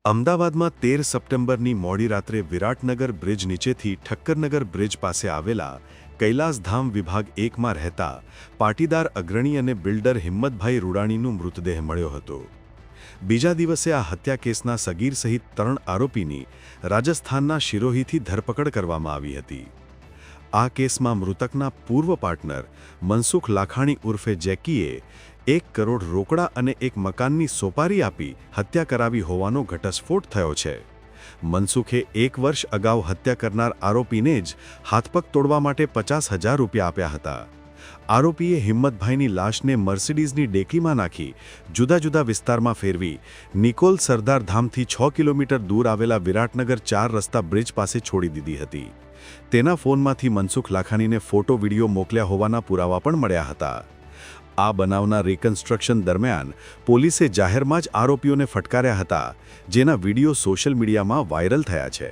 અમદાવાદમાં 13 સપ્ટેમ્બરની મોડી રાત્રે વિરાટનગર બ્રિજ નીચેથી ઠક્કરનગર બ્રિજ પાસે આવેલા કૈલાસધામ વિભાગ 1માં રહેતા પાટીદાર અગ્રણી અને બિલ્ડર હિંમતભાઈ રૂડાણીનું મૃતદેહ મળ્યો હતો. બીજા દિવસે આ હત્યા કેસના સગીર સહિત 3 આરોપીની રાજસ્થાનના શિરોહીથી ધરપકડ કરવામાં આવી હતી. આ કેસમાં મૃતકના પૂર્વ પાર્ટનર મનસુખ લાખાણી ઉર્ફે જેકીએ 1 કરોડ રોકડા અને એક મકાનની સોપારી આપી હત્યા કરાવી હોવાનો ઘટસ્ફોટ થયો છે. મનસુખે 1 વર્ષ અગાઉ હત્યા કરનાર આરોપીને જ હાથપગ તોડવા માટે 50,000 રૂપિયા આપ્યા હતા. આરોપીએ હિંમતભાઈની લાશને મર્સિડીઝની ડેકીમાં નાખી જુદા જુદા વિસ્તારમાં ફેરવી નિકોલ સરદાર ધામથી 6 કિલોમીટર દૂર આવેલા વિરાટનગર 4 રસ્તા બ્રિજ પાસે છોડી દીધી હતી. તેના ફોનમાંથી મનસુખ લાખાણીને ફોટો વિડીયો મોકલ્યા હોવાના પુરાવા પણ મળ્યા હતા. આ બનાવના રિકન્સ્ટ્રક્શન દરમિયાન પોલીસે જાહેરમાં જ આરોપીઓને ફટકાર્યા હતા, જેના વિડીયો સોશિયલ મીડિયામાં વાયરલ થયા છે.